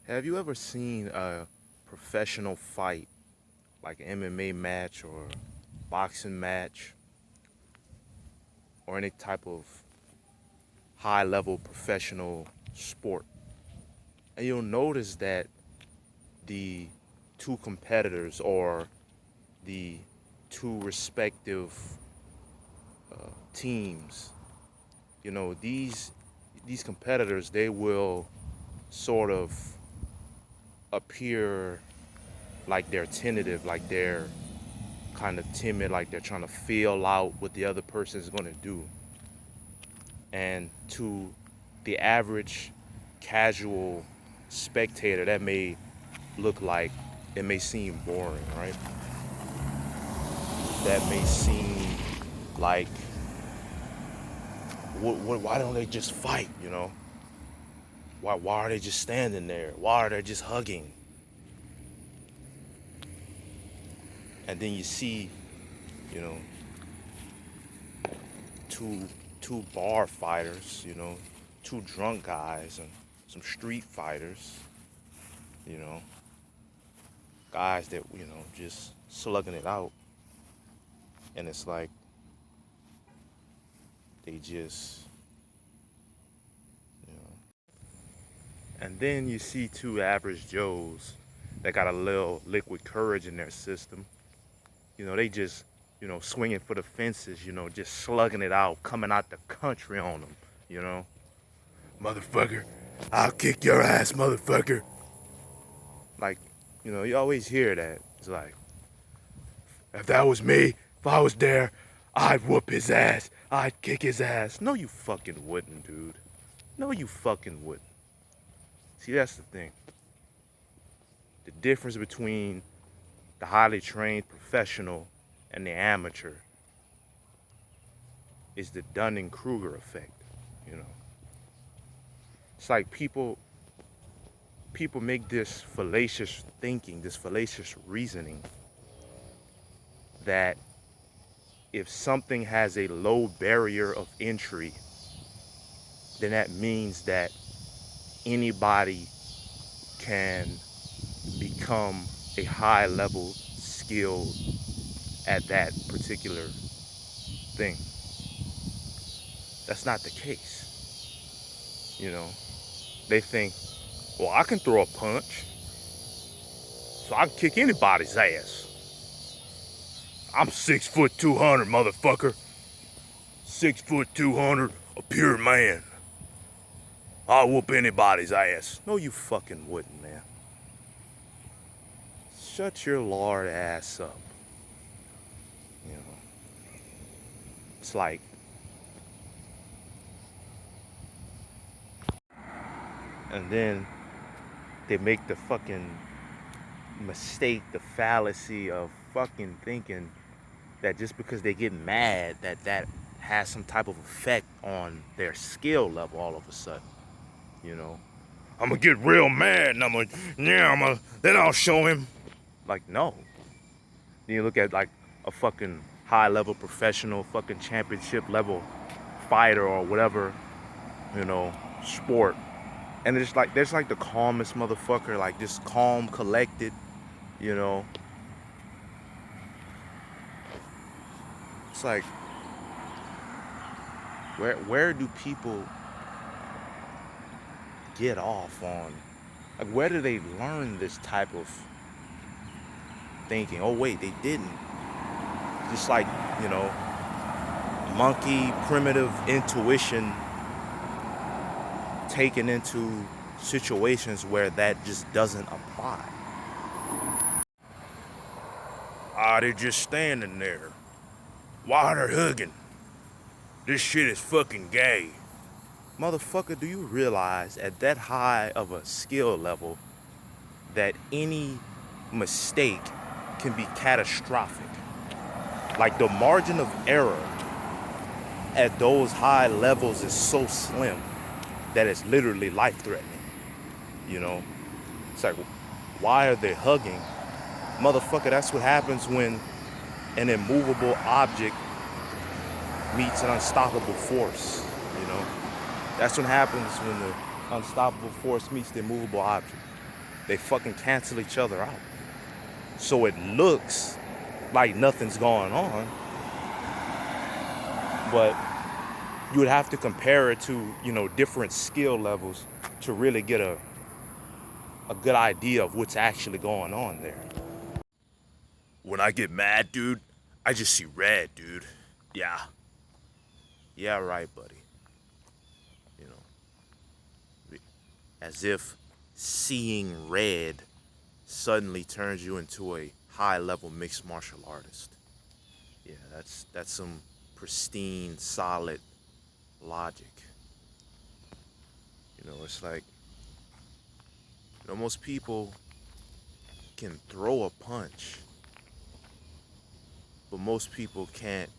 Have you ever seen a professional fight, like an MMA match or boxing match, or any type of high level professional sport? And you'll notice that the two competitors or the two respective teams, these competitors, they will sort of appear like they're tentative, like they're kind of timid, like they're trying to feel out what the other person is going to do. And to the average casual spectator, that may look like it may seem boring, right? That may seem like, why don't they just fight, Why are they just standing there? Why are they just hugging? And then you see, you know, two bar fighters, two drunk guys and some street fighters, you know, guys that, just slugging it out. And it's like they just, and then you see two average Joes that got a little liquid courage in their system. They just, swinging for the fences, just slugging it out, coming out the country on them, Motherfucker, I'll kick your ass, motherfucker. Like, you always hear that. It's like, if that was me, if I was there, I'd whoop his ass. I'd kick his ass. No, you fucking wouldn't, dude. No, you fucking wouldn't. See, that's the thing. The difference between the highly trained professional and the amateur is the Dunning-Krueger effect, It's like people make this fallacious thinking, this fallacious reasoning that if something has a low barrier of entry, then that means that anybody can become a high level skill at that particular thing. That's not the case. They think, well, I can throw a punch, so I can kick anybody's ass. I'm 6'2", motherfucker. 6'2", a pure man. I'll whoop anybody's ass. No, you fucking wouldn't, man. Shut your lard ass up. It's like, and then they make the fucking mistake, the fallacy of fucking thinking that just because they get mad that has some type of effect on their skill level all of a sudden. I'm gonna get real mad and then I'll show him. Like, no. Then you look at like a fucking high level professional fucking championship level fighter or whatever, sport. And there's like the calmest motherfucker, like just calm, collected, It's like, where do people get off on? Like, where do they learn this type of thinking? Oh wait, they didn't. Just like, monkey primitive intuition taken into situations where that just doesn't apply. They're just standing there. Why are they hugging? This shit is fucking gay. Motherfucker, do you realize at that high of a skill level that any mistake can be catastrophic? Like, the margin of error at those high levels is so slim that it's literally life-threatening. It's like, why are they hugging? Motherfucker, that's what happens when an immovable object meets an unstoppable force, That's what happens when the unstoppable force meets the immovable object. They fucking cancel each other out. So it looks like nothing's going on, but you would have to compare it to, different skill levels to really get a good idea of what's actually going on there. When I get mad, dude, I just see red, dude. Yeah. Yeah, right, buddy. You know, as if seeing red suddenly turns you into a high-level mixed martial artist. Yeah, that's some pristine, solid logic. It's like, most people can throw a punch, but most people can't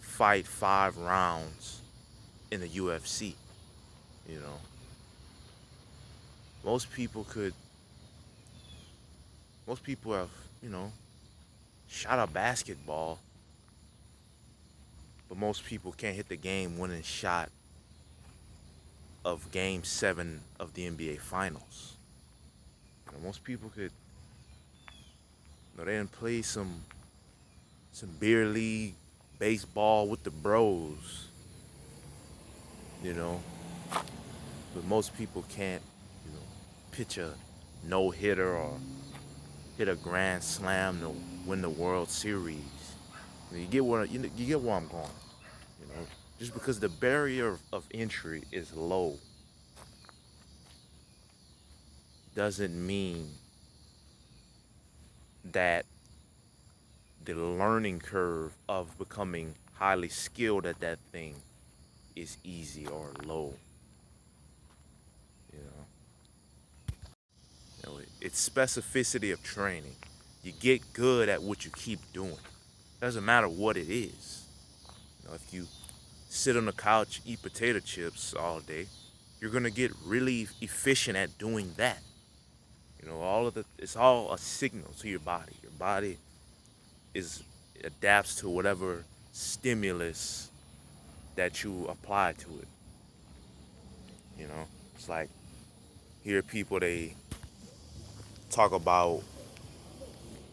fight 5 rounds in the UFC. You know, most people could. Most people have, shot a basketball, but most people can't hit the game-winning shot of Game 7 of the NBA Finals. Most people could. They didn't play some beer league baseball with the bros. But most people can't, pitch a no-hitter or hit a grand slam to win the World Series. You get where I'm going. Just because the barrier of entry is low doesn't mean that the learning curve of becoming highly skilled at that thing is easy or low. It's specificity of training. You get good at what you keep doing. Doesn't matter what it is. If you sit on the couch, eat potato chips all day, you're gonna get really efficient at doing that. It's all a signal to your body. Your body adapts to whatever stimulus that you apply to it. It's like, hear people, they talk about,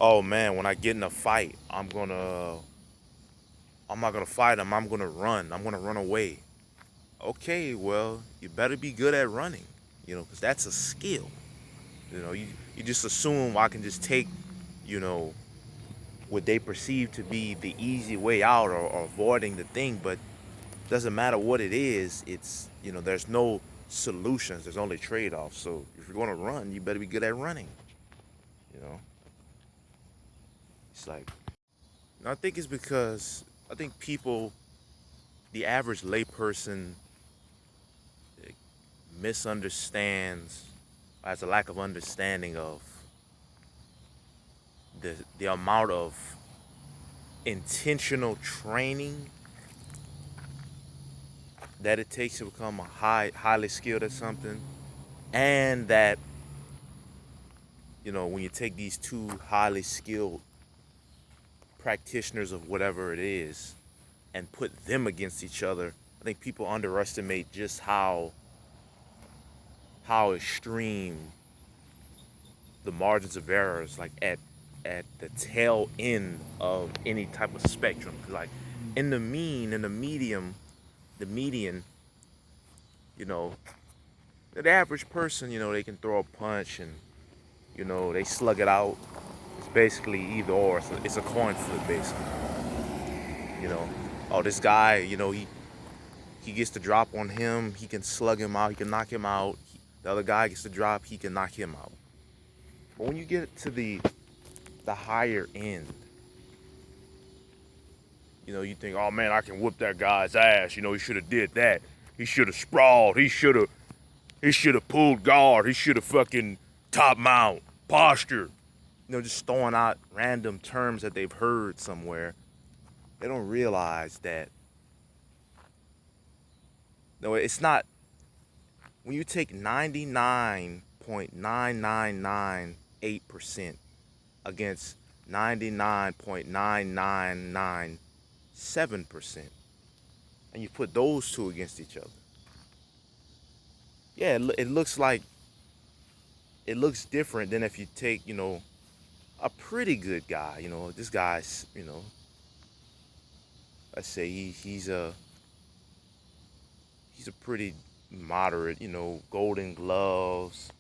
oh man, when I get in a fight, I'm not gonna fight him, I'm gonna run away. Okay, well, you better be good at running, because that's a skill. You just assume I can just take, what they perceive to be the easy way out, or avoiding the thing, but doesn't matter what it is, it's, there's no solutions, there's only trade-offs. So if you're gonna run, you better be good at running. It's like, I think it's because I think people, the average layperson, misunderstands, has a lack of understanding of the amount of intentional training that it takes to become highly skilled at something, and that, when you take these two highly skilled practitioners of whatever it is and put them against each other, I think people underestimate just how extreme the margins of errors, like at the tail end of any type of spectrum. Like in the median, the average person, they can throw a punch and, they slug it out. It's basically either or. It's a coin flip, basically. Oh, this guy, he gets to drop on him, he can slug him out, he can knock him out. The other guy gets to drop, he can knock him out. But when you get to the higher end, you think, oh man, I can whoop that guy's ass. He should have did that. He should have sprawled. He should have pulled guard. He should have fucking top mount, posture. Just throwing out random terms that they've heard somewhere. They don't realize that, no, it's not. When you take 99.9998% against 99.9997%, and you put those two against each other, yeah, it looks like it looks different than if you take, a pretty good guy. This guy's, let's say he's a pretty moderate, Golden Gloves,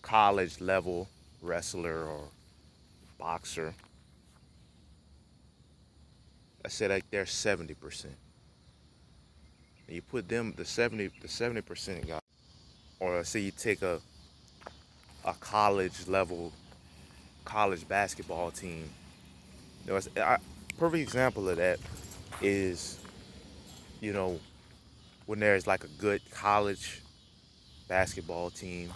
college level wrestler or boxer. I said like they're 70%. And you put them the 70% guy, or let's say you take a college level college basketball team. Perfect example of that is, you know, when there's like a good college basketball team,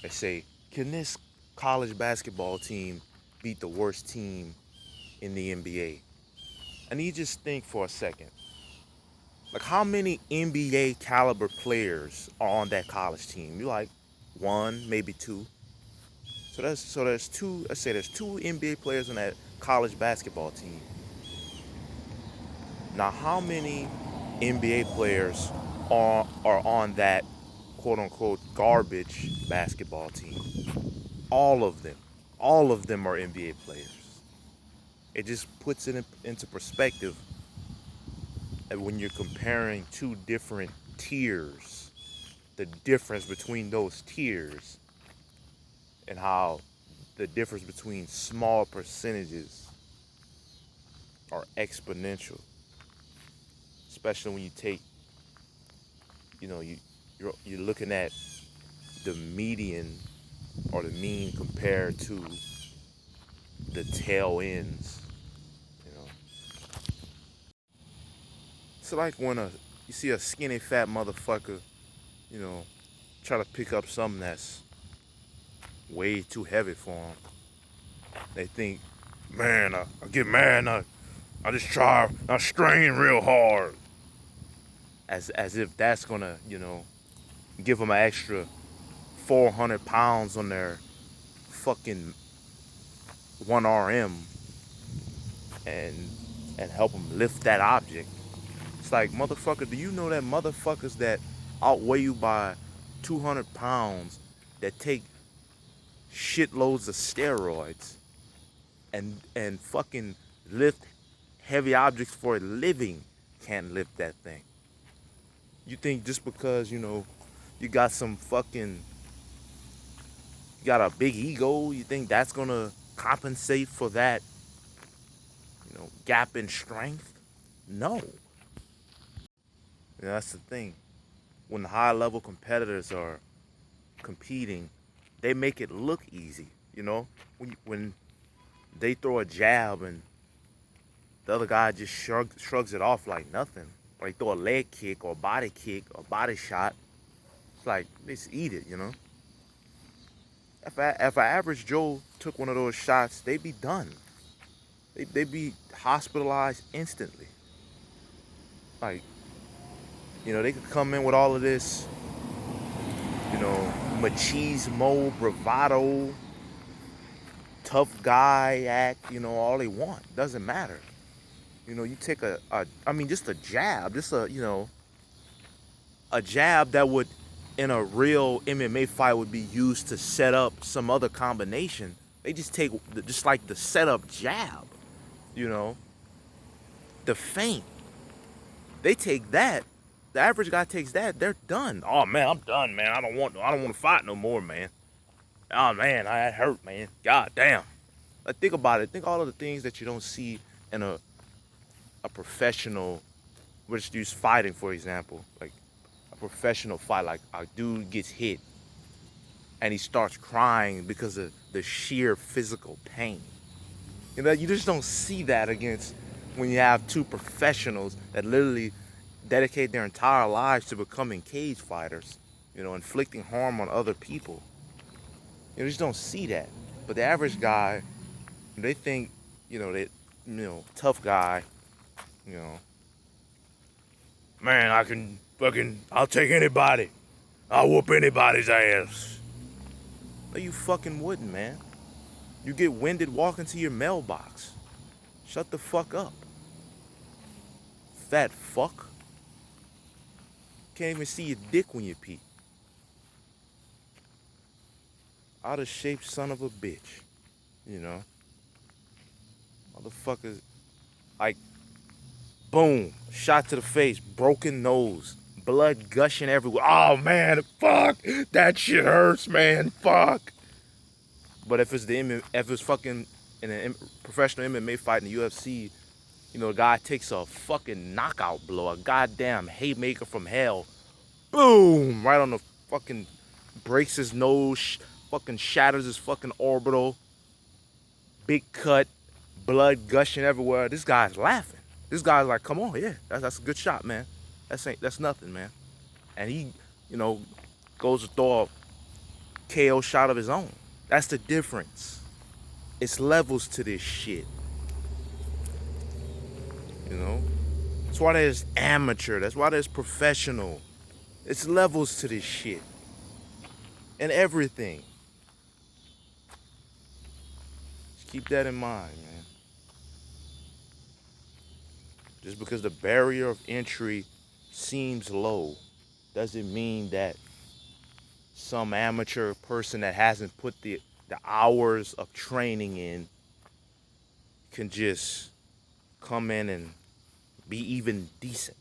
they say, can this college basketball team beat the worst team in the NBA? And you just think for a second, like how many NBA caliber players are on that college team? You like one, maybe two. So there's two. Let's say there's two NBA players on that college basketball team. Now, how many NBA players are on that quote unquote garbage basketball team? All of them. All of them are NBA players. It just puts it into perspective when you're comparing two different tiers, the difference between those tiers and how the difference between small percentages are exponential. Especially when you take, you're looking at the median or the mean compared to the tail ends. It's like when you see a skinny fat motherfucker, you know, try to pick up something that's way too heavy for them. They think, man, I get mad and I just try, I strain real hard. As if that's gonna, give them an extra 400 pounds on their fucking 1RM and help them lift that object. It's like, motherfucker, do you know that motherfuckers that outweigh you by 200 pounds that take shitloads of steroids and fucking lift heavy objects for a living can't lift that thing? You think just because, you got you got a big ego, you think that's gonna compensate for that, gap in strength? No. That's the thing. When the high level competitors are competing, they make it look easy, when they throw a jab and the other guy just shrugs it off like nothing. Or they throw a leg kick or a body kick or body shot. It's like, just eat it, If an average Joe took one of those shots, they'd be done. They'd be hospitalized instantly. Like, they could come in with all of this, machismo, bravado, tough guy act, all they want. Doesn't matter. You take just a jab, a jab that would, in a real MMA fight, would be used to set up some other combination. They just take, just like the setup jab, the feint. They take that. The average guy takes that. They're done. Oh man, I'm done, man. I don't want to fight no more, man. Oh man, that hurt, man. God damn. Like, think about it. Think all of the things that you don't see in a professional. We're just use fighting, for example. Like a professional fight, like a dude gets hit and he starts crying because of the sheer physical pain. You just don't see that against when you have two professionals that literally dedicate their entire lives to becoming cage fighters, inflicting harm on other people. You just don't see that. But the average guy, they think, tough guy, man, I'll take anybody. I'll whoop anybody's ass. No, you fucking wouldn't, man. You get winded walking to your mailbox. Shut the fuck up. Fat fuck. Can't even see your dick when you pee. Out of shape son of a bitch. You know? Motherfuckers, like, boom, shot to the face, broken nose, blood gushing everywhere. Oh man, fuck, that shit hurts, man, fuck. But if it's fucking in a professional MMA fight in the UFC, you know, the guy takes a fucking knockout blow, a goddamn haymaker from hell, boom, right on the fucking, breaks his nose, fucking shatters his fucking orbital, big cut, blood gushing everywhere. This guy's laughing. This guy's like, come on, yeah, that's a good shot, man. That's nothing, man. And he, you know, goes to throw a KO shot of his own. That's the difference. It's levels to this shit. You know? That's why there's amateur. That's why there's professional. It's levels to this shit. And everything. Just keep that in mind, man. Just because the barrier of entry seems low doesn't mean that some amateur person that hasn't put the hours of training in can just come in and be even decent.